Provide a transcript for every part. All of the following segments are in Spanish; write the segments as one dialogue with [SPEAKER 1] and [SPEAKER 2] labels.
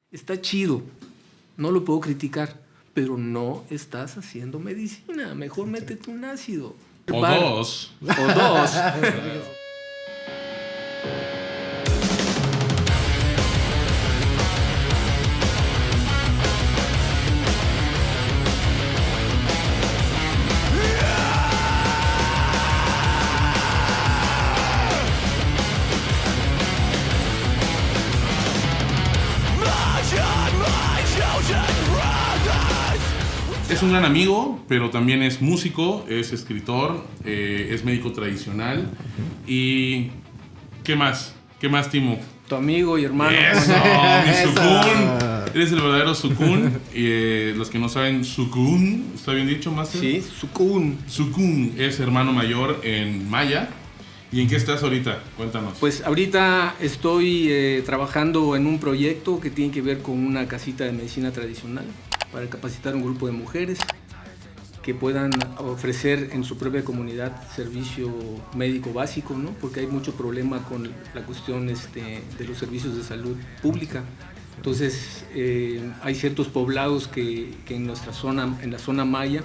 [SPEAKER 1] Está chido, no lo puedo criticar, pero no estás haciendo medicina. Mejor métete un ácido.
[SPEAKER 2] O dos.
[SPEAKER 1] O dos.
[SPEAKER 2] Es un gran amigo, pero también es músico, es escritor, es médico tradicional. ¿Y qué más? ¿Qué más, Timo?
[SPEAKER 1] Tu amigo y hermano.
[SPEAKER 2] ¡Eso! ¡Mi Sukun! Eres el verdadero Sukun. Los que no saben, Sukun, ¿está bien dicho, Master?
[SPEAKER 1] Sí, Sukun.
[SPEAKER 2] Sukun es hermano mayor en maya. ¿Y en qué estás ahorita? Cuéntanos.
[SPEAKER 1] Pues ahorita estoy trabajando en un proyecto que tiene que ver con una casita de medicina tradicional para capacitar a un grupo de mujeres que puedan ofrecer en su propia comunidad servicio médico básico, ¿no? Porque hay mucho problema con la cuestión de los servicios de salud pública. Entonces hay ciertos poblados que en nuestra zona, en la zona maya,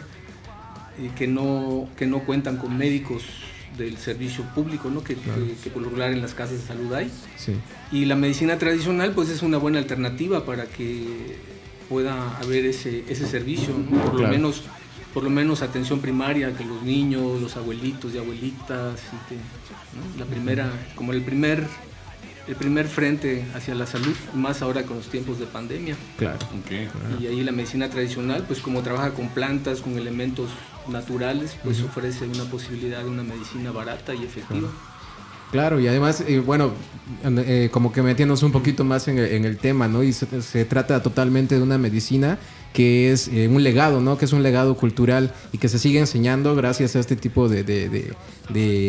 [SPEAKER 1] que no cuentan con médicos del servicio público, ¿no? Que por lo regular en las casas de salud hay.
[SPEAKER 3] Sí.
[SPEAKER 1] Y la medicina tradicional pues es una buena alternativa para que pueda haber ese servicio, ¿no? Por lo menos atención primaria, que los niños, los abuelitos y abuelitas, y que, ¿no? La primera, como el primer frente hacia la salud, más ahora con los tiempos de pandemia.
[SPEAKER 3] Claro.
[SPEAKER 2] Okay.
[SPEAKER 1] Y ahí la medicina tradicional, pues como trabaja con plantas, con elementos naturales, pues ofrece una posibilidad de una medicina barata y efectiva.
[SPEAKER 3] Claro, y además, como que metiéndonos un poquito más en el tema, ¿no? Y se trata totalmente de una medicina que es un legado, ¿no? Que es un legado cultural y que se sigue enseñando gracias a este tipo de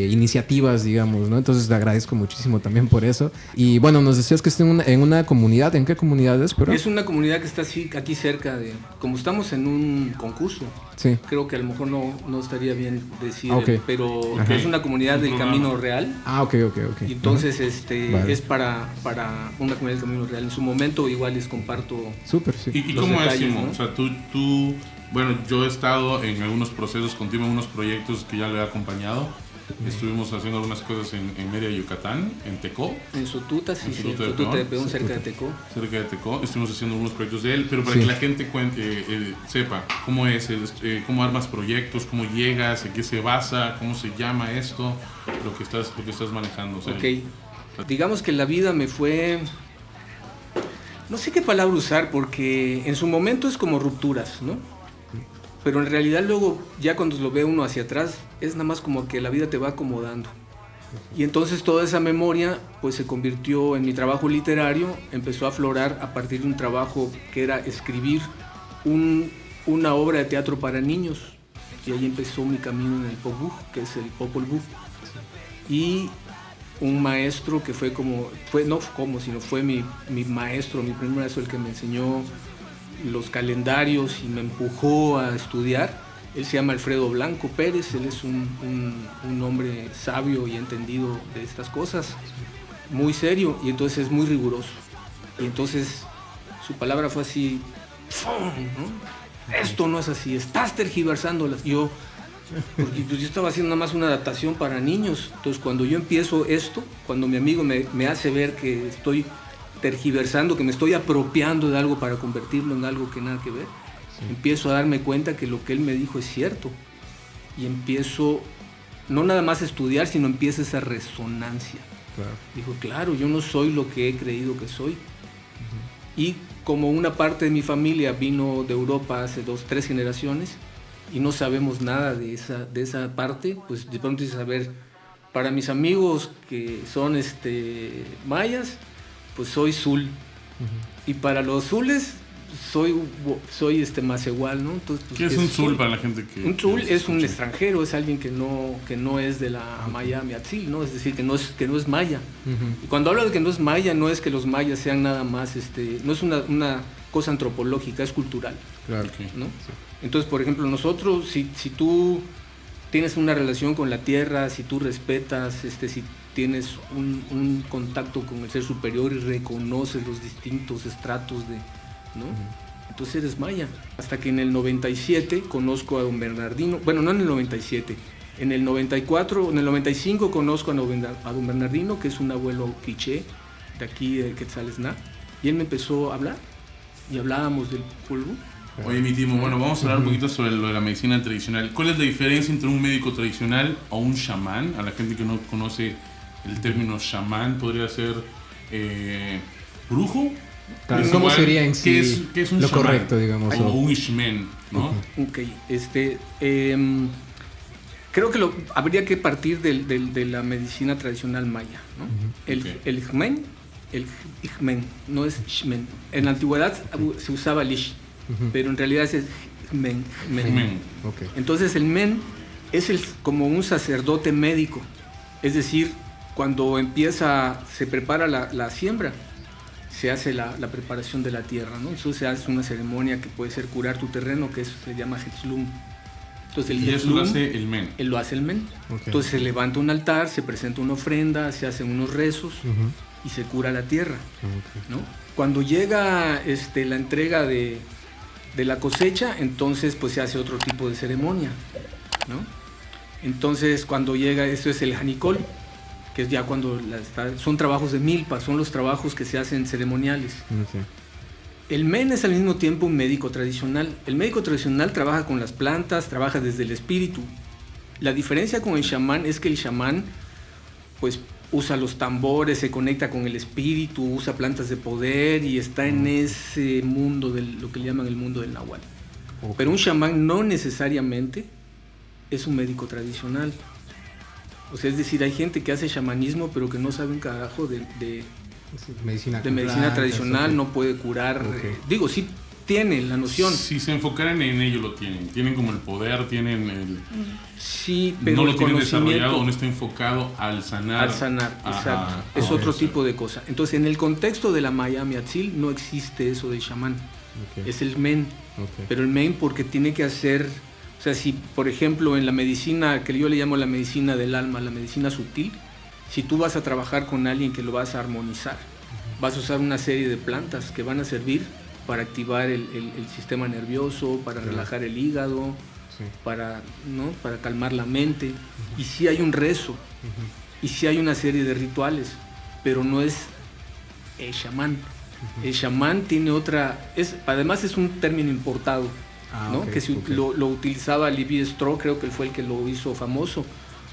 [SPEAKER 3] iniciativas, digamos, ¿no? Entonces te agradezco muchísimo también por eso. Y bueno, nos decías que está en una comunidad. ¿En qué comunidad es? Pero
[SPEAKER 1] es una comunidad que está aquí cerca de... Como estamos en un concurso,
[SPEAKER 3] sí.
[SPEAKER 1] Creo que a lo mejor no estaría bien decir,
[SPEAKER 3] okay.
[SPEAKER 1] Pero es una comunidad del Camino Real.
[SPEAKER 3] Ah, ok.
[SPEAKER 1] Y entonces
[SPEAKER 3] Vale.
[SPEAKER 1] es para una comunidad del Camino Real. En su momento igual les comparto.
[SPEAKER 3] Súper, sí.
[SPEAKER 2] ¿Y
[SPEAKER 1] los
[SPEAKER 2] cómo
[SPEAKER 1] detalles,
[SPEAKER 2] es, Timo?
[SPEAKER 1] ¿no?
[SPEAKER 2] O sea, tú, bueno, yo he estado en algunos procesos contigo, en unos proyectos que ya le he acompañado. Estuvimos haciendo algunas cosas en Mérida, Yucatán, en Tecó.
[SPEAKER 1] En Sotuta, sí,
[SPEAKER 2] Sotuta
[SPEAKER 1] de Peón, cerca de Tecó.
[SPEAKER 2] Cerca de Tecó. Estuvimos haciendo algunos proyectos de él, pero para
[SPEAKER 3] sí.
[SPEAKER 2] que la gente sepa cómo es, cómo armas proyectos, cómo llegas, en qué se basa, cómo se llama esto, lo que estás manejando. O sea,
[SPEAKER 1] Digamos que la vida me fue... No sé qué palabra usar, porque en su momento es como rupturas, ¿no? Pero en realidad luego, ya cuando lo ve uno hacia atrás, es nada más como que la vida te va acomodando. Y entonces toda esa memoria pues se convirtió en mi trabajo literario, empezó a aflorar a partir de un trabajo que era escribir una obra de teatro para niños. Y ahí empezó mi camino en el Popol Vuh, que es el Popol Vuh. Y un maestro que fue mi maestro, mi primer maestro, el que me enseñó los calendarios y me empujó a estudiar. Él se llama Alfredo Blanco Pérez, él es un hombre sabio y entendido de estas cosas, muy serio, y entonces es muy riguroso. Y entonces su palabra fue así, ¿no? Esto no es así, estás tergiversándolas. Porque pues yo estaba haciendo nada más una adaptación para niños, entonces cuando yo empiezo esto, cuando mi amigo me hace ver que estoy tergiversando, que me estoy apropiando de algo para convertirlo en algo que nada que ver, sí. Empiezo a darme cuenta que lo que él me dijo es cierto, y empiezo no nada más a estudiar, sino empieza esa resonancia.
[SPEAKER 3] Claro.
[SPEAKER 1] Dijo, claro, yo no soy lo que he creído que soy. Y como una parte de mi familia vino de Europa hace 2-3 generaciones y no sabemos nada de esa parte, pues de pronto dices, a ver, para mis amigos que son mayas, pues soy Zul. Y para los Zules soy Macehual, ¿no? Entonces, pues,
[SPEAKER 2] ¿qué es un Zul para la gente que...
[SPEAKER 1] Un Zul es un extranjero, es alguien que no es de la Maya Miatzil, ¿no? Es decir, que no es maya. Y cuando hablo de que no es maya, no es que los mayas sean nada más, no es una cosa antropológica, es cultural.
[SPEAKER 3] Claro.
[SPEAKER 1] ¿No? Sí. Entonces, por ejemplo, nosotros, si tú tienes una relación con la tierra, si tú respetas, tienes un contacto con el ser superior y reconoces los distintos estratos ¿no? Entonces eres maya. Hasta que en el 97 conozco a don Bernardino, bueno, no en el 97, en el 94, en el 95 conozco a don Bernardino, que es un abuelo quiché de aquí de Quetzalesná, y él me empezó a hablar y hablábamos del polvo.
[SPEAKER 2] Oye, mi Timo, bueno, vamos a hablar un poquito sobre lo de la medicina tradicional. ¿Cuál es la diferencia entre un médico tradicional o un chamán? A la gente que no conoce el término chamán, podría ser brujo.
[SPEAKER 3] Claro, ¿cómo sería en sí
[SPEAKER 2] ¿qué es un
[SPEAKER 3] lo
[SPEAKER 2] chamán?
[SPEAKER 3] Correcto, digamos?
[SPEAKER 2] O un ishmen, ¿no?
[SPEAKER 1] Ok, creo que habría que partir de la medicina tradicional maya, ¿no? El ijmen, no es shmen. En la antigüedad se usaba el ish, pero en realidad es men.
[SPEAKER 3] Okay.
[SPEAKER 1] Entonces el men es como un sacerdote médico, es decir, cuando se prepara la siembra, se hace la preparación de la tierra, ¿no? Entonces se hace una ceremonia que puede ser curar tu terreno, que se llama Hetzlum. Entonces,
[SPEAKER 2] y eso lo hace el men.
[SPEAKER 1] Él lo hace el men.
[SPEAKER 3] Okay.
[SPEAKER 1] Entonces se levanta un altar, se presenta una ofrenda, se hacen unos rezos y se cura la tierra, ¿no? Cuando llega la entrega de la cosecha, entonces pues se hace otro tipo de ceremonia, ¿no? Entonces cuando llega, esto es el janicol, que es ya cuando son trabajos de milpa, son los trabajos que se hacen ceremoniales.
[SPEAKER 3] Okay.
[SPEAKER 1] El men es al mismo tiempo un médico tradicional. El médico tradicional trabaja con las plantas, trabaja desde el espíritu. La diferencia con el chamán es que el chamán pues usa los tambores, se conecta con el espíritu, usa plantas de poder y está en ese mundo, lo que le llaman el mundo del náhuatl.
[SPEAKER 3] Okay.
[SPEAKER 1] Pero un chamán no necesariamente es un médico tradicional. O sea, es decir, hay gente que hace chamanismo pero que no sabe un carajo de medicina tradicional, okay. No puede curar.
[SPEAKER 3] Okay.
[SPEAKER 1] Digo, sí tiene la noción.
[SPEAKER 2] Si se enfocaran en ello lo tienen. Tienen como el poder, tienen el...
[SPEAKER 1] Sí, pero
[SPEAKER 2] no
[SPEAKER 1] el
[SPEAKER 2] lo tienen desarrollado o no está enfocado al sanar.
[SPEAKER 1] Al sanar, exacto. Es otro tipo de cosa. Entonces, en el contexto de la Maya Miatzil no existe eso del chamán. Okay. Es el men. Okay. Pero el men porque tiene que hacer... O sea, si por ejemplo en la medicina, que yo le llamo la medicina del alma, la medicina sutil, si tú vas a trabajar con alguien que lo vas a armonizar, vas a usar una serie de plantas que van a servir para activar el sistema nervioso, para relajar el hígado, para calmar la mente. Y sí hay un rezo, y sí hay una serie de rituales, pero no es el chamán. El chamán tiene además es un término importado, ¿no? Okay, que lo utilizaba Lévi-Strauss, creo que él fue el que lo hizo famoso,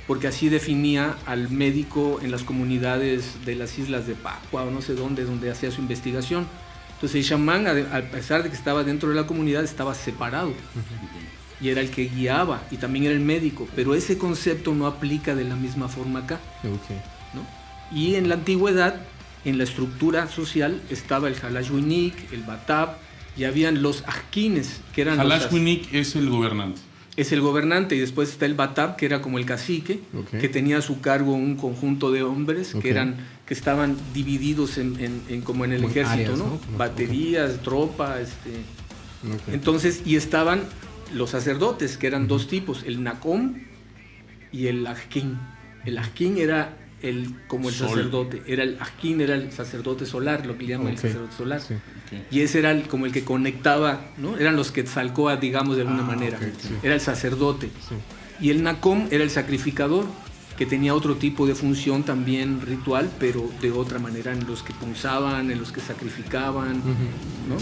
[SPEAKER 1] porque así definía al médico en las comunidades de las islas de Pascua o no sé dónde, donde hacía su investigación. Entonces el chamán, a pesar de que estaba dentro de la comunidad, estaba separado y era el que guiaba y también era el médico, pero ese concepto no aplica de la misma forma acá, ¿no? Y en la antigüedad, en la estructura social, estaba el Halashwinik, el Batab, y habían los ajquines, que eran
[SPEAKER 2] Halashwinik es el gobernante.
[SPEAKER 1] Es el gobernante, y después está el Batab, que era como el cacique, que tenía a su cargo un conjunto de hombres que estaban divididos como en el ejército, áreas, ¿no? Baterías, tropa, Entonces, y estaban los sacerdotes, que eran dos tipos, el Nacom y el Ajquín. El Ajquín era como el sacerdote, el Ajquín era el sacerdote solar, lo que le llaman el sacerdote solar. Sí. Y ese era como el que conectaba, ¿no? Eran los Quetzalcóatl, digamos de alguna manera. Era el sacerdote. Sí. Y el Nacom era el sacrificador, que tenía otro tipo de función también ritual, pero de otra manera, en los que punzaban, en los que sacrificaban, ¿no?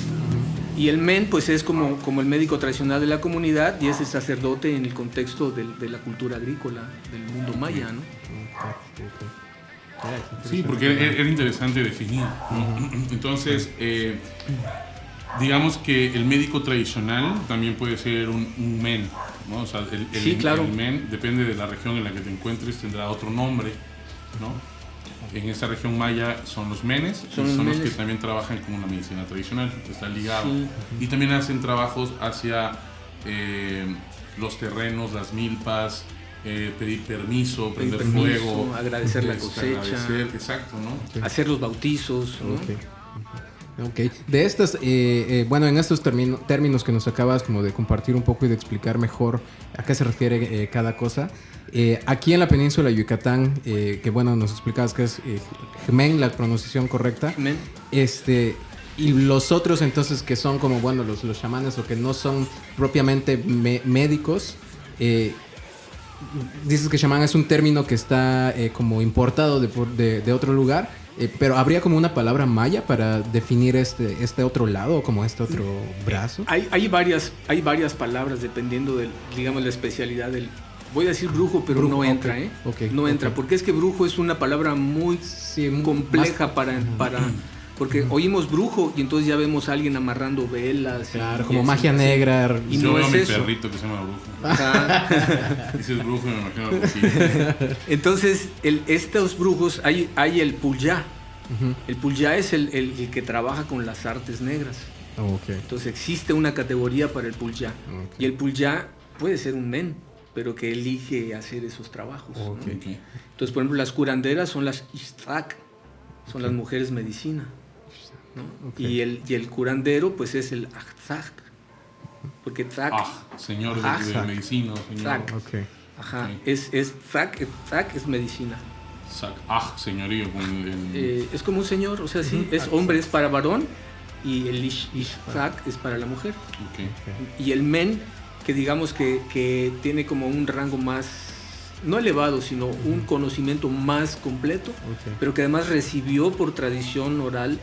[SPEAKER 1] Y el men, pues es como el médico tradicional de la comunidad y es el sacerdote en el contexto de la cultura agrícola del mundo maya, ¿no?
[SPEAKER 2] Sí, porque era interesante definir, ¿no? Entonces, digamos que el médico tradicional también puede ser un men, ¿no? O sea,
[SPEAKER 1] sí, claro.
[SPEAKER 2] El men, depende de la región en la que te encuentres, tendrá otro nombre, ¿no? En esta región maya son los menes, son los que también trabajan con una medicina tradicional, están ligados. Sí. Y también hacen trabajos hacia los terrenos, las milpas, pedir permiso, prender fuego,
[SPEAKER 1] agradecer la cosecha,
[SPEAKER 2] exacto, ¿no?
[SPEAKER 1] Hacer los bautizos, ¿no?
[SPEAKER 3] Ok. De estas, bueno, en estos términos que nos acabas como de compartir un poco y de explicar mejor a qué se refiere cada cosa, aquí en la península de Yucatán, que bueno, nos explicabas que es Jmen, la pronunciación correcta.
[SPEAKER 1] Jmen.
[SPEAKER 3] Y los otros entonces que son como, bueno, los chamanes o que no son propiamente médicos, dices que chamán es un término que está como importado de otro lugar, pero ¿habría como una palabra maya para definir este otro lado, como este otro brazo?
[SPEAKER 1] Hay varias palabras dependiendo de, digamos, la especialidad del... Voy a decir brujo, pero no entra,
[SPEAKER 3] okay.
[SPEAKER 1] No entra, porque es que brujo es una palabra muy compleja para porque oímos brujo y entonces ya vemos a alguien amarrando velas.
[SPEAKER 3] Claro, como magia negra.
[SPEAKER 2] Y no es mi perrito que se llama brujo. Ajá. Dices brujo y me imagino brujito.
[SPEAKER 1] Entonces, estos brujos, hay el pulyá. Uh-huh. El pulyá es el que trabaja con las artes negras.
[SPEAKER 3] Okay.
[SPEAKER 1] Entonces existe una categoría para el pulyá. Okay. Y el pulyá puede ser un men, pero que elige hacer esos trabajos.
[SPEAKER 3] Okay.
[SPEAKER 1] ¿No? Okay. Entonces, por ejemplo, las curanderas son las ishtak, son las mujeres medicina. ¿no? Okay. Y el curandero pues es el ahzak, porque tzak,
[SPEAKER 2] señor de medicina, señor.
[SPEAKER 1] Okay. Ajá, okay. Es tzak es medicina.
[SPEAKER 2] Señorío.
[SPEAKER 1] Es como un señor, o sea, sí, es hombre, es para varón, y el ishtak es para la mujer.
[SPEAKER 2] Okay.
[SPEAKER 1] Y el men, que digamos que tiene como un rango más, no elevado, sino un conocimiento más completo, pero que además recibió por tradición oral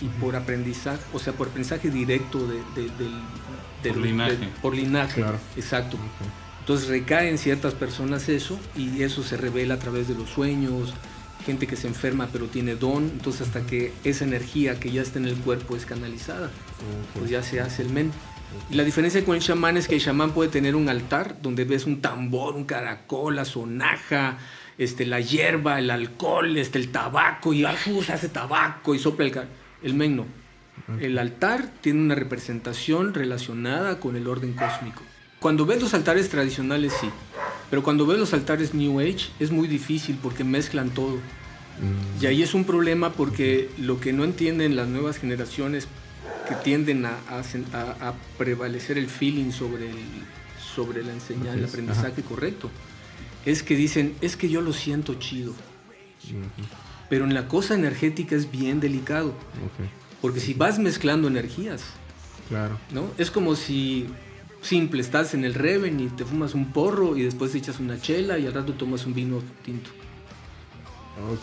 [SPEAKER 1] y por aprendizaje, o sea, por aprendizaje directo
[SPEAKER 2] por linaje.
[SPEAKER 1] Por linaje,
[SPEAKER 3] claro.
[SPEAKER 1] Exacto. Okay. Entonces recae en ciertas personas eso, y eso se revela a través de los sueños, gente que se enferma pero tiene don, entonces hasta que esa energía que ya está en el cuerpo es canalizada, pues ya se hace el men. Y la diferencia con el chamán es que el chamán puede tener un altar donde ves un tambor, un caracol, la sonaja, la hierba, el alcohol, el tabaco, y se hace tabaco y sopla el men no. El altar tiene una representación relacionada con el orden cósmico. Cuando ves los altares tradicionales sí, pero cuando ves los altares New Age es muy difícil porque mezclan todo. Y ahí es un problema porque lo que no entienden las nuevas generaciones que tienden a prevalecer el feeling sobre la enseñanza, el aprendizaje correcto, es que dicen, es que yo lo siento chido. Pero en la cosa energética es bien delicado. Porque si vas mezclando energías,
[SPEAKER 3] claro,
[SPEAKER 1] ¿no? Es como si, simple, estás en el Reven y te fumas un porro y después te echas una chela y al rato tomas un vino tinto.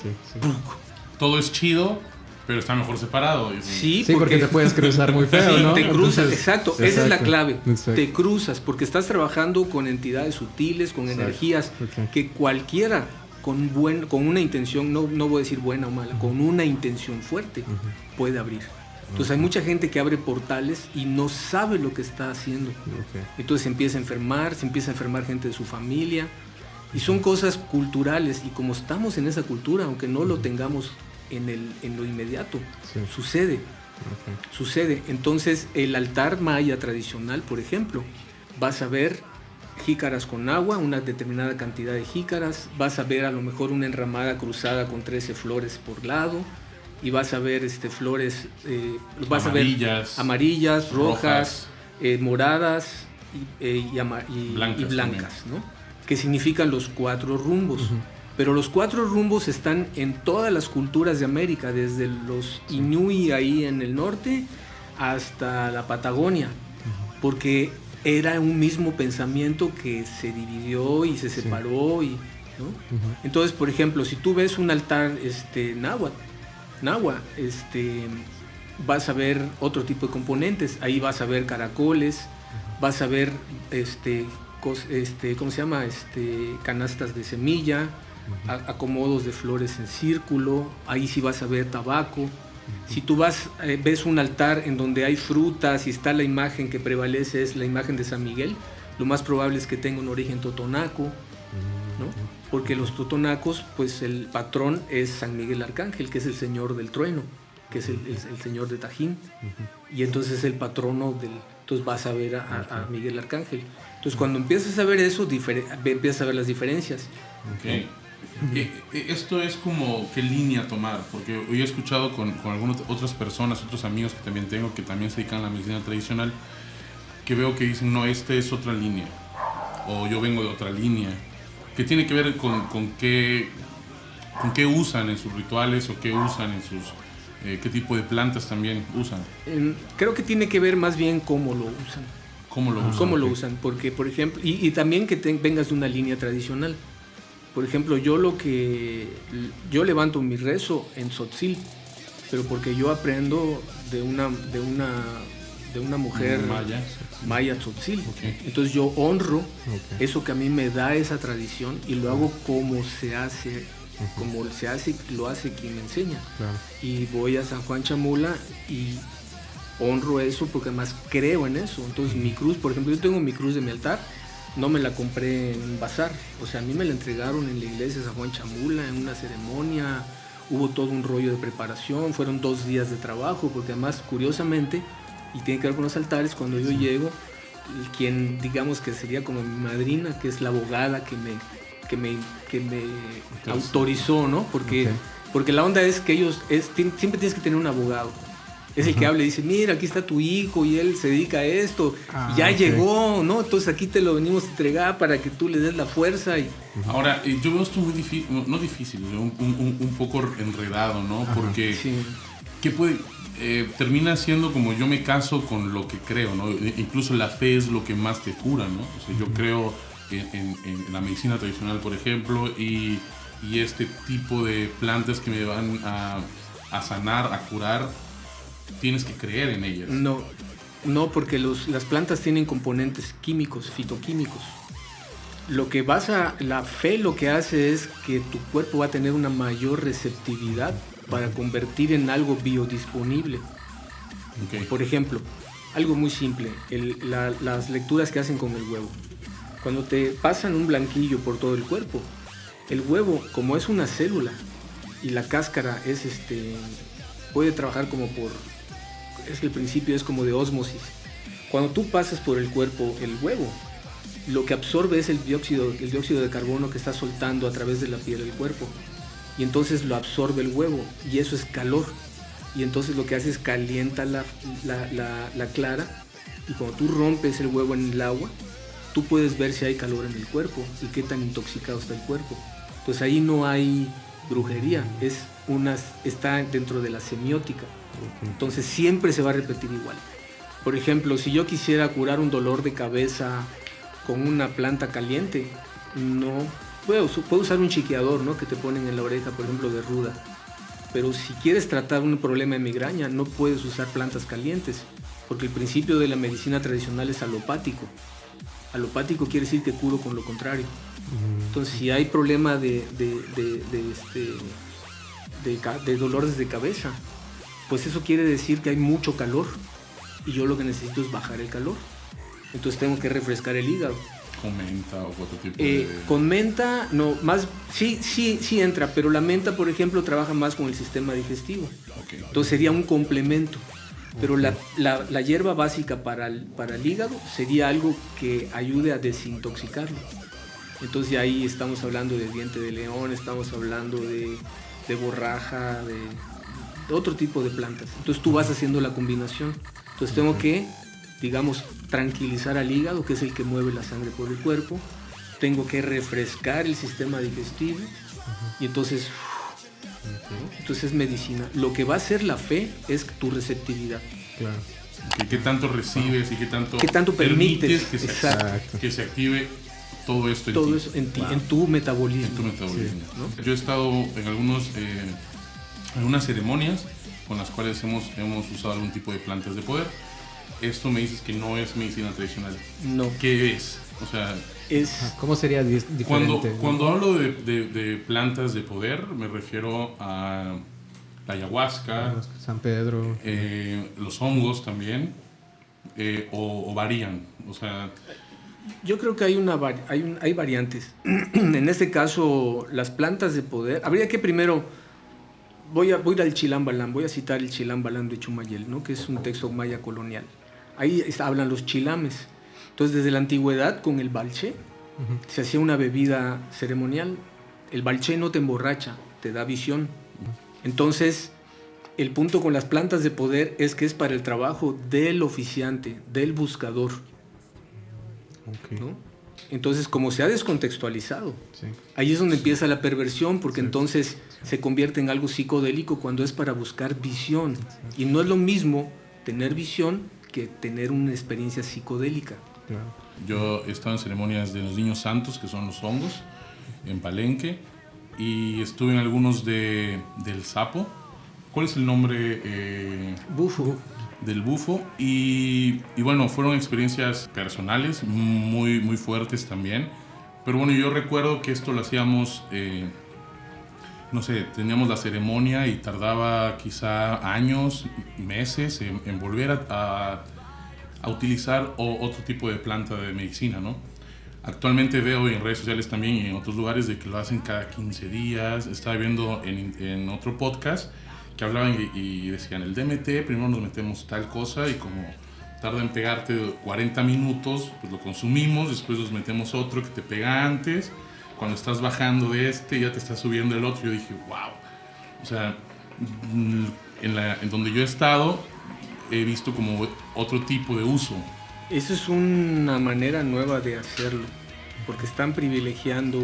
[SPEAKER 3] Sí.
[SPEAKER 2] Todo es chido, pero está mejor separado.
[SPEAKER 3] Sí, porque te puedes cruzar muy feo, ¿no?
[SPEAKER 1] Te cruzas, exacto. Esa es la clave. Te cruzas porque estás trabajando con entidades sutiles, con energías que cualquiera con una intención, no voy a decir buena o mala, con una intención fuerte puede abrir. Entonces hay mucha gente que abre portales y no sabe lo que está haciendo. Entonces se empieza a enfermar gente de su familia. Y son cosas culturales, y como estamos en esa cultura, aunque no lo tengamos en lo inmediato, sucede. Entonces el altar maya tradicional, por ejemplo, vas a ver jícaras con agua, una determinada cantidad de jícaras, vas a ver a lo mejor una enramada cruzada con 13 flores por lado, y vas a ver flores, vas amarillas, a ver amarillas, rojas, moradas y blancas, ¿no? Que significan los 4 rumbos. Pero los 4 rumbos están en todas las culturas de América, desde los Inuit ahí en el norte hasta la Patagonia, porque era un mismo pensamiento que se dividió y se separó, ¿no? Entonces, por ejemplo, si tú ves un altar náhuatl, vas a ver otro tipo de componentes. Ahí vas a ver caracoles, vas a ver ¿cómo se llama? Canastas de semilla, acomodos de flores en círculo. Ahí sí vas a ver tabaco. Si tú ves un altar en donde hay frutas y está la imagen que prevalece es la imagen de San Miguel, lo más probable es que tenga un origen totonaco, ¿no? Porque los totonacos, pues el patrón es San Miguel Arcángel, que es el señor del trueno, que es el señor de Tajín, y entonces es el patrono entonces vas a ver a Miguel Arcángel. Entonces cuando empiezas a ver eso, empiezas a ver las diferencias.
[SPEAKER 2] Esto es como qué línea tomar, porque hoy he escuchado con algunas otras personas, otros amigos que también tengo, que también se dedican a la medicina tradicional, que veo que dicen, no, este es otra línea, o yo vengo de otra línea, que tiene que ver con qué usan en sus rituales, o qué usan en sus... qué tipo de plantas también usan.
[SPEAKER 1] Creo que tiene que ver más bien cómo lo usan.
[SPEAKER 2] ¿Cómo lo usan?
[SPEAKER 1] ¿Cómo lo usan? Porque, por ejemplo, y también que vengas de una línea tradicional. Por ejemplo, yo levanto mi rezo en Tzotzil, pero porque yo aprendo de una mujer maya Tzotzil. Okay. Entonces yo honro eso que a mí me da esa tradición y lo hago como se hace, lo hace quien me enseña. Claro. Y voy a San Juan Chamula y honro eso porque además creo en eso. Entonces mi cruz, por ejemplo, yo tengo mi cruz de mi altar, no me la compré en un bazar, o sea, a mí me la entregaron en la iglesia de San Juan Chamula, en una ceremonia, hubo todo un rollo de preparación, fueron 2 días de trabajo, porque además, curiosamente, y tiene que ver con los altares, cuando yo llego, quien digamos que sería como mi madrina, que es la abogada que me autorizó, ¿no? Porque la onda es que siempre tienes que tener un abogado. Es el que habla y dice, mira, aquí está tu hijo y él se dedica a esto, y ya llegó, ¿no? Entonces aquí te lo venimos a entregar para que tú le des la fuerza.
[SPEAKER 2] Ahora, yo veo esto muy difícil, no difícil, un poco enredado, ¿no? Porque ¿qué puede...? Termina siendo como yo me caso con lo que creo, ¿no? Incluso la fe es lo que más te cura, ¿no? O sea, yo creo en la medicina tradicional, por ejemplo, y este tipo de plantas que me van a sanar, a curar, tienes que creer en ellas.
[SPEAKER 1] No, porque las plantas tienen componentes químicos, fitoquímicos. La fe lo que hace es que tu cuerpo va a tener una mayor receptividad para convertir en algo biodisponible. Por ejemplo, algo muy simple, las lecturas que hacen con el huevo. Cuando te pasan un blanquillo por todo el cuerpo, el huevo, como es una célula y la cáscara puede trabajar es que el principio es como de ósmosis. Cuando tú pasas por el cuerpo el huevo, lo que absorbe es el dióxido de carbono que está soltando a través de la piel del cuerpo. Y entonces lo absorbe el huevo y eso es calor. Y entonces lo que hace es calienta la clara, y cuando tú rompes el huevo en el agua, tú puedes ver si hay calor en el cuerpo y qué tan intoxicado está el cuerpo. Pues ahí no hay brujería, está dentro de la semiótica. Entonces siempre se va a repetir igual. Por ejemplo, si yo quisiera curar un dolor de cabeza con una planta caliente, no puedo usar un chiqueador, ¿no? Que te ponen en la oreja, por ejemplo, de ruda. Pero si quieres tratar un problema de migraña, no puedes usar plantas calientes, porque el principio de la medicina tradicional es alopático. Alopático quiere decir que curo con lo contrario. Entonces, si hay problema de dolores de cabeza, pues eso quiere decir que hay mucho calor y yo lo que necesito es bajar el calor. Entonces tengo que refrescar el hígado.
[SPEAKER 2] ¿Con menta o otro tipo
[SPEAKER 1] con menta, no, más, sí entra, pero la menta, por ejemplo, trabaja más con el sistema digestivo. Entonces sería un complemento. Pero la hierba básica para el hígado sería algo que ayude a desintoxicarlo. Entonces ahí estamos hablando de diente de león, estamos hablando de borraja, de otro tipo de plantas. Entonces tú vas haciendo la combinación. Entonces tengo que, digamos, tranquilizar al hígado, que es el que mueve la sangre por el cuerpo. Tengo que refrescar el sistema digestivo. Y entonces es medicina. Lo que va a hacer la fe es tu receptividad.
[SPEAKER 3] Claro.
[SPEAKER 2] ¿Qué tanto recibes y qué tanto
[SPEAKER 1] permites
[SPEAKER 2] que se active todo esto
[SPEAKER 1] en ti, en tu metabolismo?
[SPEAKER 2] Sí, ¿no? Yo he estado en algunas ceremonias con las cuales hemos usado algún tipo de plantas de poder. Esto me dices que no es medicina tradicional.
[SPEAKER 1] No.
[SPEAKER 2] ¿Qué es? O sea,
[SPEAKER 3] ¿cómo sería diferente?
[SPEAKER 2] Cuando hablo de plantas de poder, me refiero a la ayahuasca,
[SPEAKER 3] San Pedro,
[SPEAKER 2] los hongos también, o varían. O sea,
[SPEAKER 1] yo creo que hay variantes. En este caso, las plantas de poder, habría que primero, voy a ir al Chilambalán, voy a citar el Chilambalán de Chumayel, ¿no? Que es un texto maya colonial. Ahí hablan los chilames. Entonces, desde la antigüedad, con el balche, se hacía una bebida ceremonial. El balché no te emborracha, te da visión. Entonces, el punto con las plantas de poder es que es para el trabajo del oficiante, del buscador.
[SPEAKER 3] Okay.
[SPEAKER 1] ¿No? Entonces, como se ha descontextualizado,
[SPEAKER 3] Sí.
[SPEAKER 1] ahí es donde empieza la perversión, porque entonces se convierte en algo psicodélico cuando es para buscar visión. Y no es lo mismo tener visión que tener una experiencia psicodélica.
[SPEAKER 3] Claro.
[SPEAKER 2] Yo he estado en ceremonias de los niños santos, que son los hongos, en Palenque, y estuve en algunos del sapo. ¿Cuál es el nombre?
[SPEAKER 1] Bufo.
[SPEAKER 2] Del bufo. Y bueno, fueron experiencias personales muy, muy fuertes también. Pero bueno, yo recuerdo que esto lo hacíamos, no sé, teníamos la ceremonia y tardaba quizá años, meses en volver a utilizar otro tipo de planta de medicina, ¿no? Actualmente veo en redes sociales también y en otros lugares de que lo hacen cada 15 días. Estaba viendo en otro podcast que hablaban y decían, el DMT, primero nos metemos tal cosa y como tarda en pegarte 40 minutos, pues lo consumimos, después nos metemos otro que te pega antes. Cuando estás bajando de ya te está subiendo el otro. Yo dije, wow. O sea, en donde yo he estado, he visto como otro tipo de uso.
[SPEAKER 1] Eso es una manera nueva de hacerlo, porque están privilegiando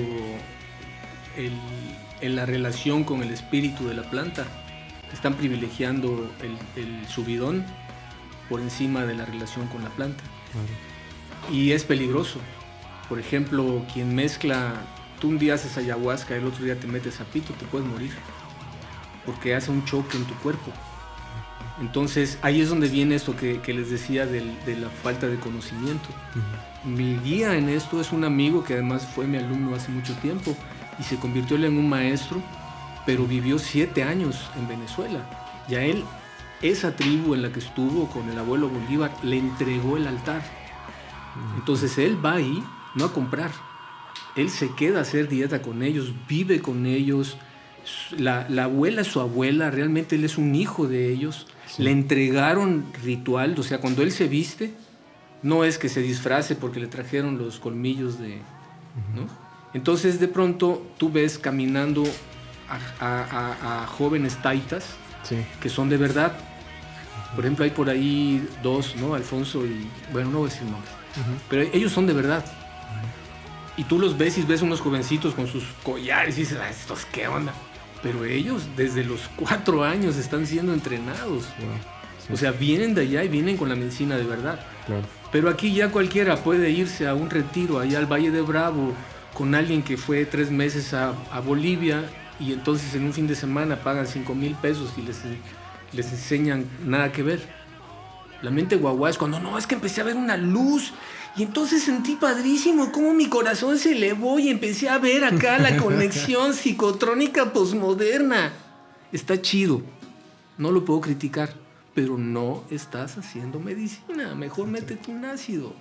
[SPEAKER 1] la relación con el espíritu de la planta. Están privilegiando el subidón por encima de la relación con la planta. Claro. Y es peligroso. Por ejemplo, quien mezcla, tú un día haces ayahuasca, el otro día te metes sapito, te puedes morir, porque hace un choque en tu cuerpo. Entonces ahí es donde viene esto que les decía de la falta de conocimiento. Mi guía en esto es un amigo que además fue mi alumno hace mucho tiempo y se convirtió en un maestro, pero vivió 7 años en Venezuela. Y a él, esa tribu en la que estuvo con el abuelo Bolívar, le entregó el altar. Entonces él va ahí, no a comprar. Él se queda a hacer dieta con ellos, vive con ellos. La abuela es su abuela, realmente él es un hijo de ellos. Sí. Le entregaron ritual, o sea, cuando él se viste, no es que se disfrace porque le trajeron los colmillos ¿no? Entonces de pronto tú ves caminando a jóvenes taitas, sí, que son de verdad. Por ejemplo, hay por ahí 2, ¿no? Alfonso y... bueno, no voy a decir nombres. Pero ellos son de verdad. Y tú los ves y ves unos jovencitos con sus collares y dices, ¿estos qué onda? Pero ellos desde los 4 años están siendo entrenados. Sí. O sea, vienen de allá y vienen con la medicina de verdad. Claro. Pero aquí ya cualquiera puede irse a un retiro allá al Valle de Bravo con alguien que fue 3 meses a Bolivia y entonces en un fin de semana pagan 5,000 pesos y les enseñan nada que ver. La mente guagua es cuando no, es que empecé a ver una luz y entonces sentí padrísimo cómo mi corazón se elevó y empecé a ver acá la conexión psicotrónica posmoderna. Está chido, no lo puedo criticar, pero no estás haciendo medicina. Mejor métete un ácido.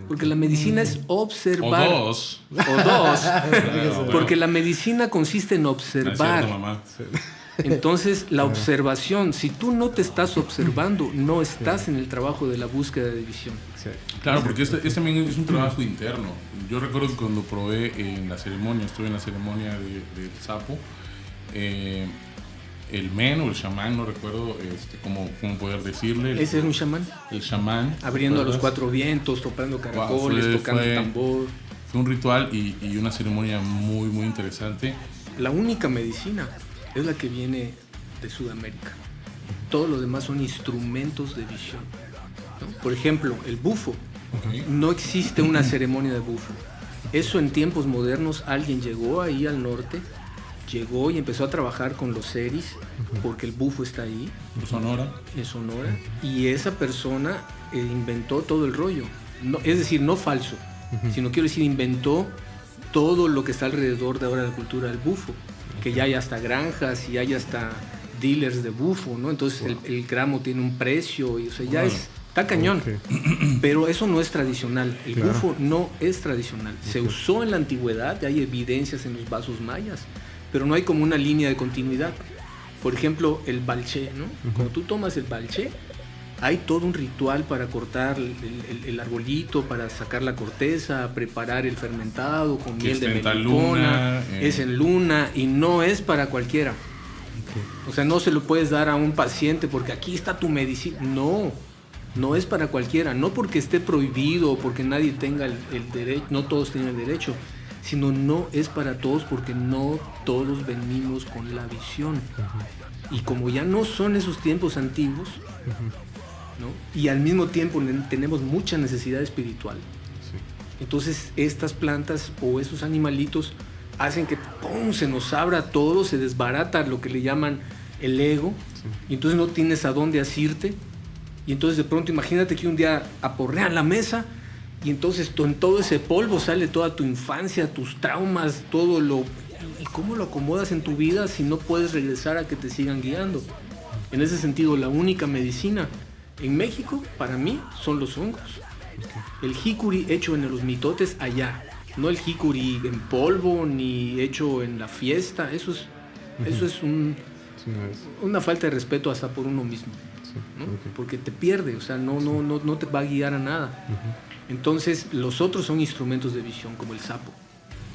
[SPEAKER 1] Porque la medicina es observar.
[SPEAKER 2] O dos.
[SPEAKER 1] Porque la medicina consiste en observar.
[SPEAKER 2] Es cierto, mamá.
[SPEAKER 1] Entonces, la observación, si tú no te estás observando, no estás en el trabajo de la búsqueda de visión.
[SPEAKER 2] Claro, porque este también es un trabajo interno. Yo recuerdo que cuando probé en la ceremonia, estuve en la ceremonia del sapo, el men o el chamán, no recuerdo cómo poder decirle.
[SPEAKER 1] ¿Ese es un chamán?
[SPEAKER 2] El chamán.
[SPEAKER 1] Abriendo a los 4 vientos, tocando caracoles, tocando tambor.
[SPEAKER 2] Fue un ritual y una ceremonia muy, muy interesante.
[SPEAKER 1] La única medicina es la que viene de Sudamérica. Todo lo demás son instrumentos de visión, ¿no? Por ejemplo, el bufo. Okay. No existe una ceremonia de bufo. Eso en tiempos modernos, alguien llegó ahí al norte, llegó y empezó a trabajar con los seris, porque el bufo está ahí.
[SPEAKER 2] En Sonora.
[SPEAKER 1] En Sonora. Y esa persona inventó todo el rollo. No, es decir, no falso, sino quiero decir, inventó todo lo que está alrededor de ahora la cultura del bufo. Que ya hay hasta granjas y hay hasta dealers de bufo, ¿no? Entonces el gramo tiene un precio y, o sea, ya está cañón. Okay. Pero eso no es tradicional. El bufo no es tradicional. Se usó en la antigüedad, hay evidencias en los vasos mayas, pero no hay como una línea de continuidad. Por ejemplo, el balché, ¿no? Cuando tú tomas el balché, hay todo un ritual para cortar el arbolito, para sacar la corteza, preparar el fermentado con miel de melipona, es en luna y no es para cualquiera. Okay. O sea, no se lo puedes dar a un paciente porque aquí está tu medicina. No es para cualquiera, no porque esté prohibido o porque nadie tenga el derecho, no todos tienen el derecho, sino no es para todos porque no todos venimos con la visión. Uh-huh. Y como ya no son esos tiempos antiguos, uh-huh, ¿no? Y al mismo tiempo tenemos mucha necesidad espiritual. Sí. Entonces estas plantas o esos animalitos hacen que ¡pum!, se nos abra todo, se desbarata lo que le llaman el ego, sí. Y entonces no tienes a dónde asirte. Y entonces de pronto imagínate que un día aporrean la mesa y entonces en todo ese polvo sale toda tu infancia, tus traumas, todo lo... ¿Y cómo lo acomodas en tu vida si no puedes regresar a que te sigan guiando? En ese sentido, la única medicina en México, para mí, son los hongos. El jicuri hecho en los mitotes allá, no el jicuri en polvo ni hecho en la fiesta. Eso es una falta de respeto hasta por uno mismo. ¿no? Okay. Porque te pierde, o sea, no te va a guiar a nada. Uh-huh. Entonces, los otros son instrumentos de visión, como el sapo.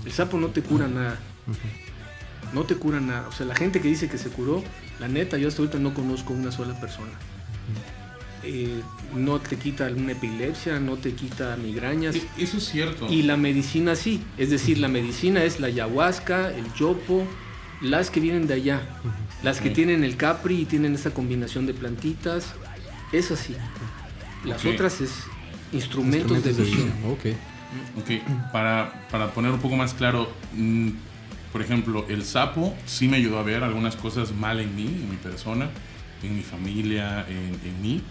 [SPEAKER 1] El sapo no te cura nada. Uh-huh. No te cura nada. O sea, la gente que dice que se curó, la neta, yo hasta ahorita no conozco una sola persona. Uh-huh. No te quita una epilepsia, no te quita migrañas.
[SPEAKER 2] Eso es cierto.
[SPEAKER 1] Y la medicina sí. Es decir, la medicina es la ayahuasca, el yopo, las que vienen de allá. Uh-huh. Las que tienen el capri y tienen esa combinación de plantitas, es así. Las otras es instrumentos de visión.
[SPEAKER 2] Okay. Para poner un poco más claro, por ejemplo, el sapo sí me ayudó a ver algunas cosas mal en mí, en mi persona, en mi familia, en mí.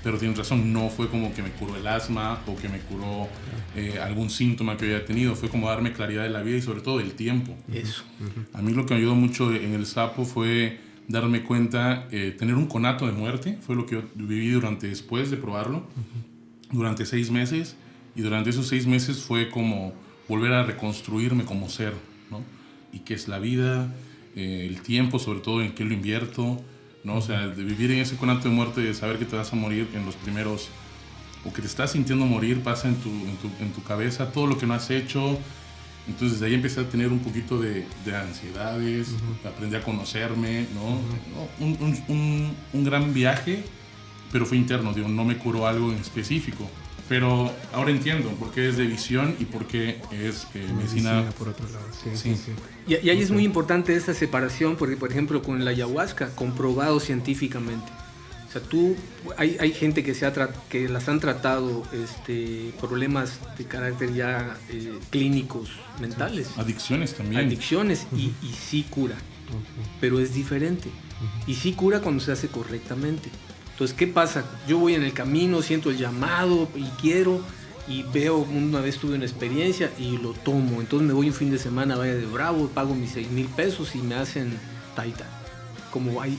[SPEAKER 2] Pero tienes razón, no fue como que me curó el asma o que me curó algún síntoma que había tenido. Fue como darme claridad de la vida y sobre todo del tiempo.
[SPEAKER 1] Eso.
[SPEAKER 2] A mí lo que me ayudó mucho en el sapo fue darme cuenta, tener un conato de muerte. Fue lo que yo viví después de probarlo, durante 6 meses. Y durante esos 6 meses fue como volver a reconstruirme como ser, ¿no? Y qué es la vida, el tiempo, sobre todo en qué lo invierto, ¿no? O sea, de vivir en ese conato de muerte, de saber que te vas a morir en los primeros, o que te estás sintiendo morir, pasa en tu cabeza todo lo que no has hecho. Entonces de ahí empecé a tener un poquito de ansiedades, aprendí a conocerme, ¿no? Un gran viaje, pero fue interno, digo, no me curó algo en específico. Pero ahora entiendo por qué es de visión y por qué es medicina
[SPEAKER 3] por otro lado.
[SPEAKER 1] Sí. Y ahí es muy importante esa separación, porque por ejemplo con la ayahuasca, comprobado científicamente. O sea, hay gente que las han tratado problemas de carácter ya clínicos, mentales.
[SPEAKER 2] Adicciones también.
[SPEAKER 1] Adicciones, y sí cura, pero es diferente. Y sí cura cuando se hace correctamente. Entonces, ¿qué pasa? Yo voy en el camino, siento el llamado y quiero, y veo, una vez tuve una experiencia y lo tomo. Entonces me voy un fin de semana a Valle de Bravo, pago mis 6,000 pesos y me hacen taita. Como hay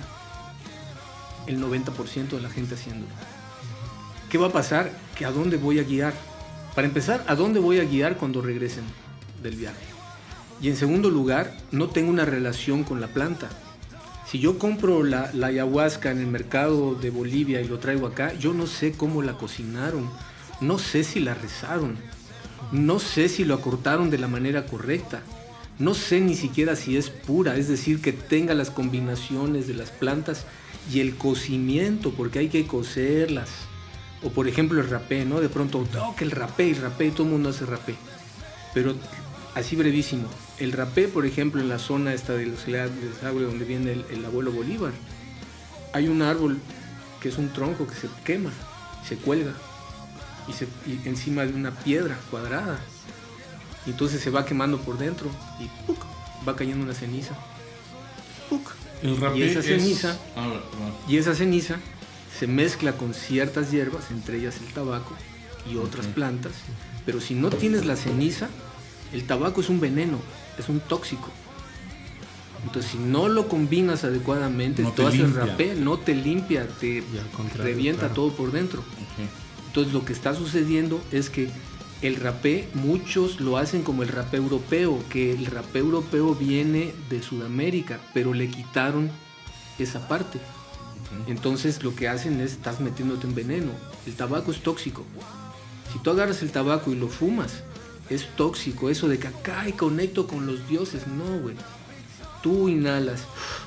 [SPEAKER 1] el 90% de la gente haciéndolo. ¿Qué va a pasar? ¿Que a dónde voy a guiar? Para empezar, ¿a dónde voy a guiar cuando regresen del viaje? Y en segundo lugar, no tengo una relación con la planta. Si yo compro la ayahuasca en el mercado de Bolivia y lo traigo acá, yo no sé cómo la cocinaron, no sé si la rezaron, no sé si lo acortaron de la manera correcta, no sé ni siquiera si es pura, es decir, que tenga las combinaciones de las plantas y el cocimiento, porque hay que cocerlas. O por ejemplo el rapé, ¿no? De pronto, que el rapé, todo el mundo hace rapé. Pero así brevísimo, el rapé, por ejemplo, en la zona esta de los Desagüe, donde viene el abuelo Bolívar, hay un árbol que es un tronco que se quema, se cuelga y encima de una piedra cuadrada, y entonces se va quemando por dentro y ¡puc!, va cayendo una ceniza. ¡Puc!
[SPEAKER 2] El rapé
[SPEAKER 1] y esa ceniza se mezcla con ciertas hierbas, entre ellas el tabaco y otras plantas, pero si no tienes la ceniza, el tabaco es un veneno, es un tóxico. Entonces, si no lo combinas adecuadamente, tú haces rapé, no te limpia, te revienta todo por dentro. Entonces, lo que está sucediendo es que el rapé, muchos lo hacen como el rapé europeo, que el rapé europeo viene de Sudamérica, pero le quitaron esa parte. Entonces lo que hacen es, estás metiéndote en veneno. El tabaco es tóxico. Si tú agarras el tabaco y lo fumas, es tóxico. Eso de que acá y conecto con los dioses, no, güey. Tú inhalas,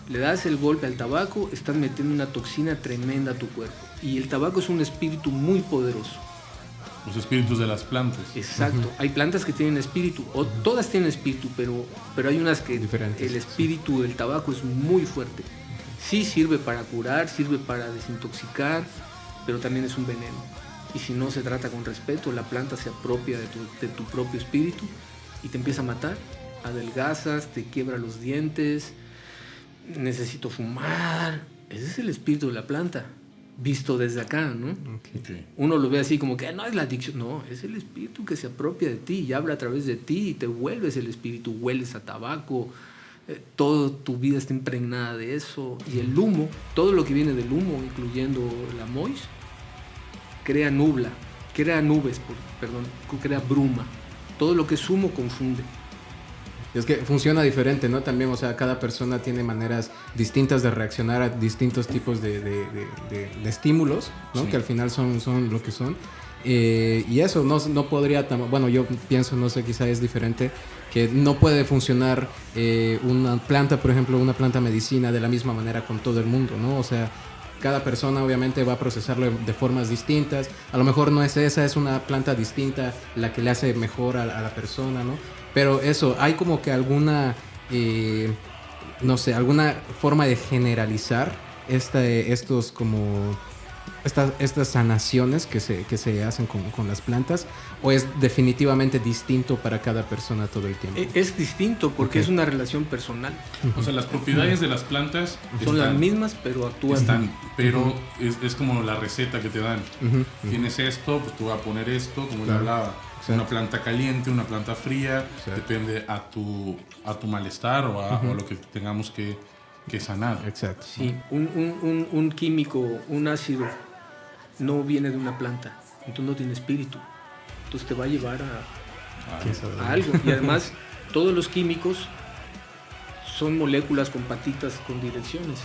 [SPEAKER 1] le das el golpe al tabaco, estás metiendo una toxina tremenda a tu cuerpo. Y el tabaco es un espíritu muy poderoso.
[SPEAKER 2] Los espíritus de las plantas.
[SPEAKER 1] Exacto. Hay plantas que tienen espíritu, o todas tienen espíritu, pero hay unas que
[SPEAKER 3] diferentes.
[SPEAKER 1] El espíritu del tabaco es muy fuerte. Sí sirve para curar, sirve para desintoxicar, pero también es un veneno. Y si no se trata con respeto, la planta se apropia de tu propio espíritu y te empieza a matar. Adelgazas, te quiebra los dientes, necesito fumar. Ese es el espíritu de la planta, visto desde acá, ¿no?
[SPEAKER 2] Okay.
[SPEAKER 1] Uno lo ve así como que no es la adicción, no, es el espíritu que se apropia de ti y habla a través de ti y te vuelves el espíritu, hueles a tabaco, toda tu vida está impregnada de eso. Y el humo, todo lo que viene del humo, incluyendo la mois, crea nubes, crea bruma. Todo lo que es humo confunde.
[SPEAKER 3] Es que funciona diferente, ¿no? También, o sea, cada persona tiene maneras distintas de reaccionar a distintos tipos de estímulos, ¿no? Sí. Que al final son lo que son. Y eso no podría... Bueno, yo pienso, no sé, quizá es diferente, que no puede funcionar una planta, por ejemplo, una planta medicina de la misma manera con todo el mundo, ¿no? O sea, cada persona obviamente va a procesarlo de formas distintas. A lo mejor no es esa, es una planta distinta la que le hace mejor a la persona, ¿no? Pero eso, hay como que alguna, no sé, alguna forma de generalizar estas sanaciones que se hacen con las plantas, o es definitivamente distinto para cada persona todo el tiempo.
[SPEAKER 1] Es distinto porque es una relación personal.
[SPEAKER 2] O sea, las propiedades de las plantas
[SPEAKER 1] son las mismas, pero actúan.
[SPEAKER 2] Pero es como la receta que te dan. Tienes esto, pues tú vas a poner esto, como le hablaba. Exacto. Una planta caliente, una planta fría, depende a tu malestar o a lo que tengamos que sanar.
[SPEAKER 3] Exacto.
[SPEAKER 1] Sí, un químico, un ácido, no viene de una planta, entonces no tiene espíritu. Entonces te va a llevar a algo. Y además, todos los químicos son moléculas con patitas con direcciones.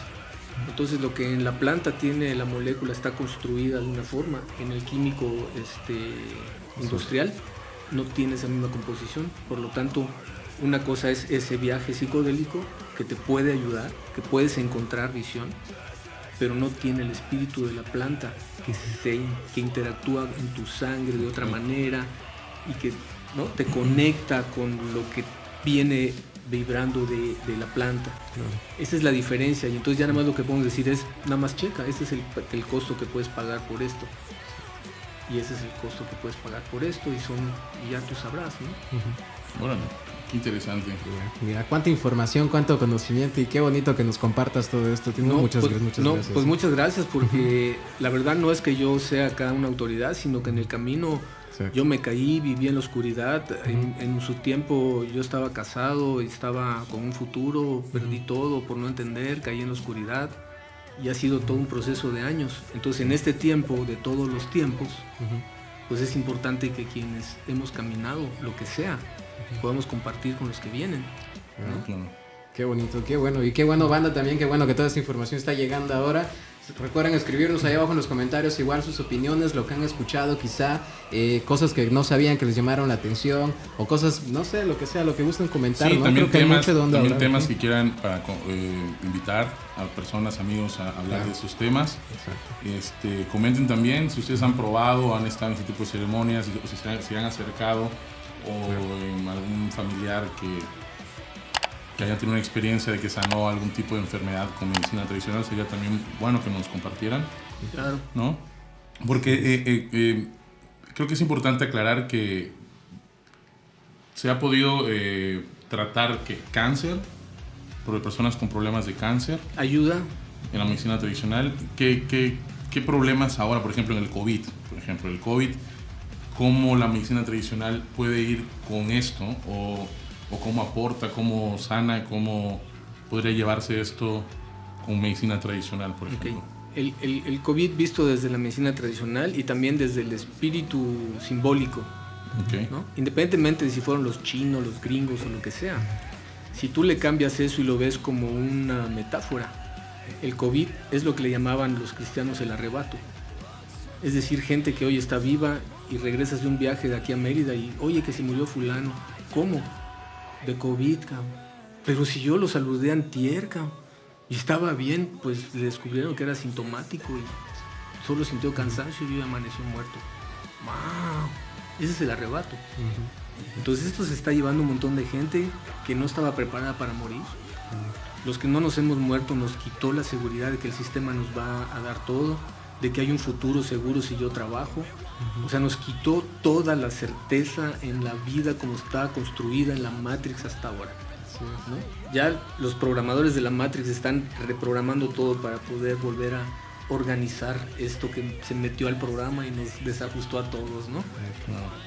[SPEAKER 1] Entonces lo que en la planta tiene la molécula está construida de una forma, en el químico industrial no tiene esa misma composición. Por lo tanto, una cosa es ese viaje psicodélico que te puede ayudar, que puedes encontrar visión, pero no tiene el espíritu de la planta que interactúa en tu sangre de otra manera y que, ¿no?, te conecta con lo que viene vibrando de la planta. Claro. Esa es la diferencia. Y entonces ya nada más lo que podemos decir es, nada más checa, este es el costo que puedes pagar por esto. Y ese es el costo que puedes pagar por esto, y ya tú sabrás, ¿no?
[SPEAKER 2] Bueno, qué interesante.
[SPEAKER 3] Mira, cuánta información, cuánto conocimiento, y qué bonito que nos compartas todo esto. Muchas gracias.
[SPEAKER 1] Pues muchas gracias, porque la verdad no es que yo sea acá una autoridad, sino que en el camino yo me caí, viví en la oscuridad. En su tiempo yo estaba casado, estaba con un futuro, perdí todo por no entender, caí en la oscuridad. Y ha sido todo un proceso de años. Entonces, en este tiempo, de todos los tiempos, pues es importante que quienes hemos caminado, lo que sea, podamos compartir con los que vienen, ¿no?
[SPEAKER 3] Claro. Qué bonito, qué bueno. Y qué bueno, banda, también, qué bueno que toda esta información está llegando ahora. Recuerden escribirnos ahí abajo en los comentarios igual sus opiniones, lo que han escuchado quizá, cosas que no sabían que les llamaron la atención, o cosas, no sé, lo que sea, lo que gusten comentar.
[SPEAKER 2] Sí,
[SPEAKER 3] ¿no?
[SPEAKER 2] también
[SPEAKER 3] creo
[SPEAKER 2] temas,
[SPEAKER 3] que hay mucho de
[SPEAKER 2] también temas que quieran para invitar a personas, amigos a hablar de esos temas. Exacto. Comenten también si ustedes han probado o han estado en ese tipo de ceremonias, o si se han acercado o en algún familiar que haya tenido una experiencia de que sanó algún tipo de enfermedad con medicina tradicional. Sería también bueno que nos compartieran.
[SPEAKER 1] Claro.
[SPEAKER 2] ¿No? Porque creo que es importante aclarar que se ha podido tratar cáncer por personas con problemas de cáncer.
[SPEAKER 1] Ayuda. En
[SPEAKER 2] la medicina tradicional. ¿Qué problemas ahora, por ejemplo, en el COVID? Por ejemplo, el COVID, ¿cómo la medicina tradicional puede ir con esto? O cómo aporta, cómo sana, cómo podría llevarse esto con medicina tradicional, por ejemplo.
[SPEAKER 1] El COVID visto desde la medicina tradicional y también desde el espíritu simbólico, ¿no? Independientemente de si fueron los chinos, los gringos o lo que sea. Si tú le cambias eso y lo ves como una metáfora, El COVID es lo que le llamaban los cristianos el arrebato. Es decir, gente que hoy está viva y regresas de un viaje de aquí a Mérida y, oye, que se murió fulano. ¿Cómo? De COVID, cabrón. Pero si yo lo saludé antier, cabrón, y estaba bien, pues le descubrieron que era sintomático y solo sintió cansancio y amaneció muerto. ¡Wow! Ese es el arrebato. Entonces esto se está llevando un montón de gente que no estaba preparada para morir. Los que no nos hemos muerto nos quitó la seguridad de que el sistema nos va a dar todo, de que hay un futuro seguro si yo trabajo. O sea, nos quitó toda la certeza en la vida como está construida en la Matrix hasta ahora, ¿no? Ya los programadores de la Matrix están reprogramando todo para poder volver a organizar esto que se metió al programa y nos desajustó a todos, ¿no?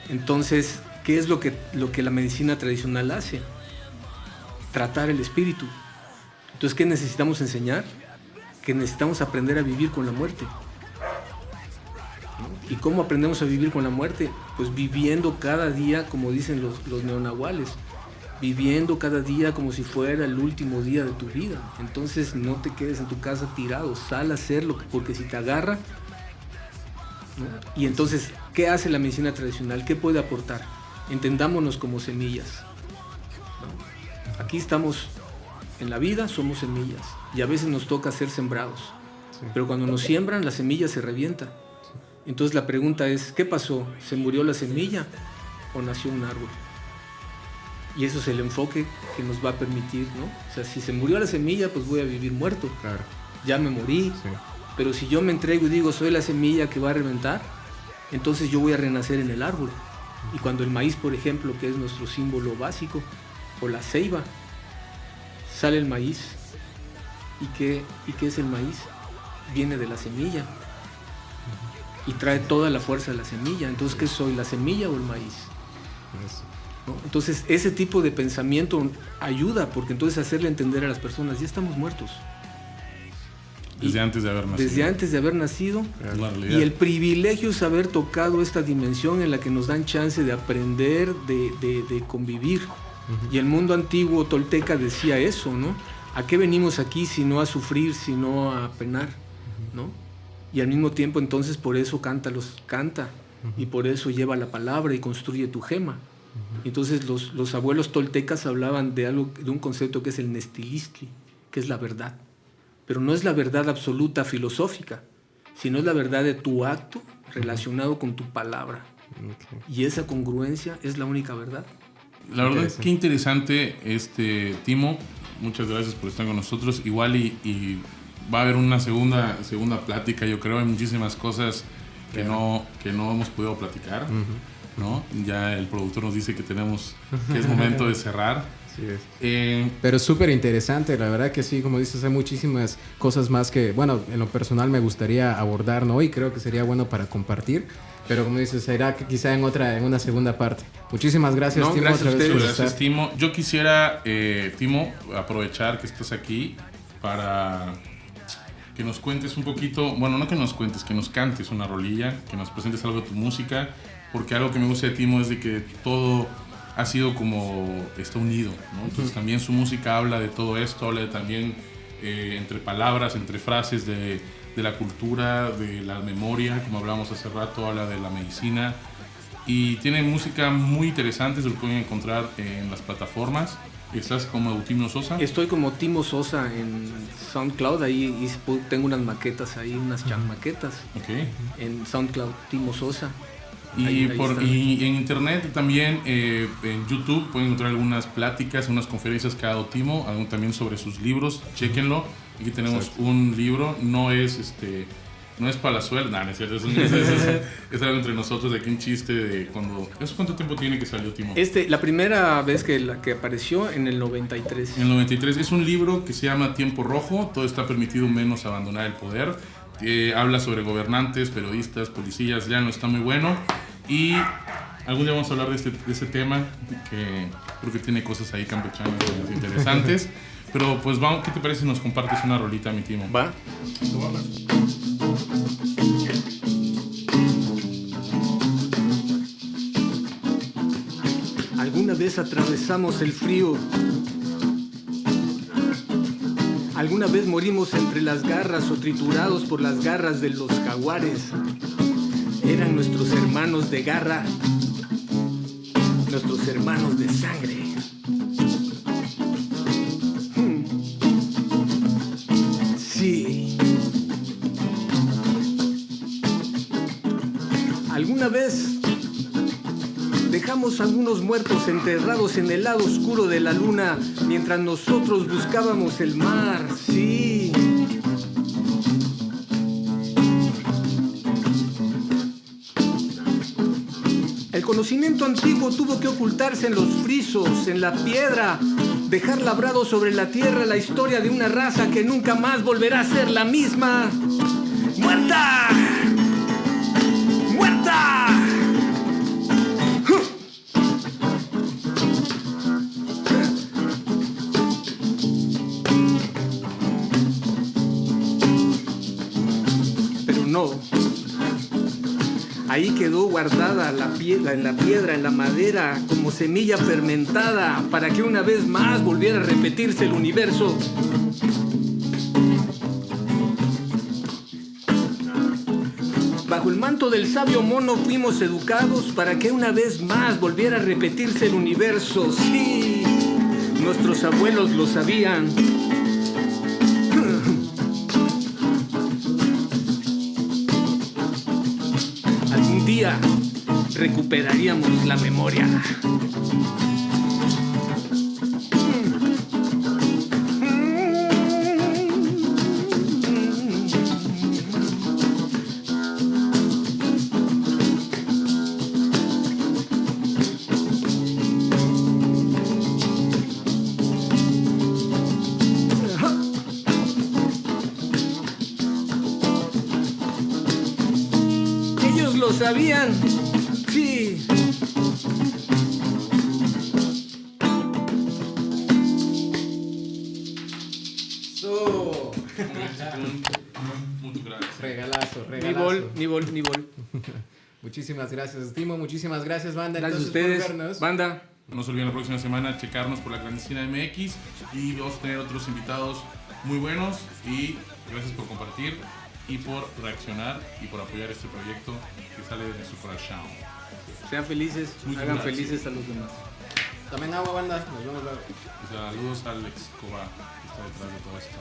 [SPEAKER 1] Entonces, ¿qué es lo que la medicina tradicional hace? Tratar el espíritu. Entonces, ¿qué necesitamos enseñar? Que necesitamos aprender a vivir con la muerte. ¿Y cómo aprendemos a vivir con la muerte? Pues viviendo cada día, como dicen los neonahuales, viviendo cada día como si fuera el último día de tu vida. Entonces no te quedes en tu casa tirado, sal a hacerlo, porque si te agarra, ¿no? Y entonces, ¿qué hace la medicina tradicional? ¿Qué puede aportar? Entendámonos como semillas, ¿no? Aquí estamos en la vida, somos semillas, y a veces nos toca ser sembrados, pero cuando nos siembran, la semilla se revienta. Entonces la pregunta es, ¿qué pasó? ¿Se murió la semilla o nació un árbol? Y eso es el enfoque que nos va a permitir, ¿no? O sea, si se murió la semilla, pues voy a vivir muerto.
[SPEAKER 3] Claro.
[SPEAKER 1] Ya me morí. Sí. Pero si yo me entrego y digo, soy la semilla que va a reventar, entonces yo voy a renacer en el árbol. Y cuando el maíz, por ejemplo, que es nuestro símbolo básico, o la ceiba, sale el maíz. ¿Y qué es el maíz? Viene de la semilla. Y trae toda la fuerza de la semilla. Entonces, ¿qué soy? ¿La semilla o el maíz? ¿No? Entonces, ese tipo de pensamiento ayuda, porque entonces hacerle entender a las personas, ya estamos muertos.
[SPEAKER 2] Desde antes de haber nacido.
[SPEAKER 1] Desde antes de haber nacido. Y el privilegio es haber tocado esta dimensión en la que nos dan chance de aprender, de convivir. Y el mundo antiguo tolteca decía eso, ¿no? ¿A qué venimos aquí si no a sufrir, si no a penar? ¿No? Y al mismo tiempo, entonces, por eso canta, y por eso lleva la palabra y construye tu gema. Entonces, los abuelos toltecas hablaban de un concepto que es el nestilistli, que es la verdad. Pero no es la verdad absoluta filosófica, sino es la verdad de tu acto relacionado con tu palabra. Y esa congruencia es la única verdad.
[SPEAKER 2] La verdad, qué interesante, Timo. Muchas gracias por estar con nosotros. Igual y va a haber una segunda plática, yo creo. Hay muchísimas cosas que no hemos podido platicar, ¿no? Ya el productor nos dice que es momento de cerrar.
[SPEAKER 3] Sí es. Pero súper interesante, la verdad que sí, como dices, hay muchísimas cosas más que, bueno, en lo personal me gustaría abordar, ¿no? Y creo que sería bueno para compartir. Pero como dices, será que quizá en una segunda parte. Muchísimas gracias, Timo.
[SPEAKER 1] Gracias a ustedes.
[SPEAKER 2] Gracias, Timo. Yo quisiera, Timo, aprovechar que estás aquí para que nos cuentes un poquito, bueno, no que nos cuentes, que nos cantes una rolilla, que nos presentes algo de tu música, porque algo que me gusta de Timo es de que todo ha sido como está unido, ¿no? Entonces también su música habla de todo esto, habla también entre palabras, entre frases de la cultura, de la memoria, como hablábamos hace rato, habla de la medicina y tiene música muy interesante, se lo pueden encontrar en las plataformas. ¿Estás como Timo Sosa?
[SPEAKER 1] Estoy como Timo Sosa en SoundCloud, ahí tengo unas maquetas ahí, unas maquetas.
[SPEAKER 2] Okay.
[SPEAKER 1] En SoundCloud, Timo Sosa.
[SPEAKER 2] Y en internet también, en YouTube pueden encontrar algunas pláticas, unas conferencias que ha dado Timo, también sobre sus libros, chéquenlo. Aquí tenemos un libro, no es Palazuela, no es cierto, es algo entre nosotros, de aquí un chiste de cuando... ¿Eso cuánto tiempo tiene que salió, Timo?
[SPEAKER 1] La primera vez que apareció en el 93.
[SPEAKER 2] En el 93, es un libro que se llama Tiempo Rojo, todo está permitido menos abandonar el poder. Habla sobre gobernantes, periodistas, policías, ya no está muy bueno. Y algún día vamos a hablar de este tema, que creo que tiene cosas ahí campechanas interesantes. Pero pues vamos, ¿qué te parece si nos compartes una rolita, mi Timo?
[SPEAKER 1] Va. Alguna vez atravesamos el frío. Alguna vez morimos entre las garras o triturados por las garras de los jaguares. Eran nuestros hermanos de garra, nuestros hermanos de sangre. Sí. Alguna vez dejamos a algunos muertos enterrados en el lado oscuro de la luna mientras nosotros buscábamos el mar. Sí. El conocimiento antiguo tuvo que ocultarse en los frisos, en la piedra, dejar labrado sobre la tierra la historia de una raza que nunca más volverá a ser la misma. ¡Muerta! ¡Muerta! Pero no. Ahí quedó guardada la piedra, en la madera, como semilla fermentada, para que una vez más volviera a repetirse el universo. Bajo el manto del sabio mono fuimos educados para que una vez más volviera a repetirse el universo. Sí, nuestros abuelos lo sabían. Algún día recuperaríamos la memoria. Lo sabían, sí.
[SPEAKER 2] Muchas gracias.
[SPEAKER 3] Regalazo.
[SPEAKER 1] Ni bol.
[SPEAKER 3] Muchísimas gracias, Timo. Muchísimas gracias, banda.
[SPEAKER 1] Gracias a ustedes, banda.
[SPEAKER 2] No se olviden la próxima semana checarnos por La Clandestina MX y vamos a tener otros invitados muy buenos y gracias por compartir y por reaccionar y por apoyar este proyecto que sale de nuestro corazón.
[SPEAKER 1] Sean felices, hagan felices a los demás.
[SPEAKER 3] También agua, banda. Nos vemos luego.
[SPEAKER 2] Saludos a Alex Coba, que está detrás de todo esto.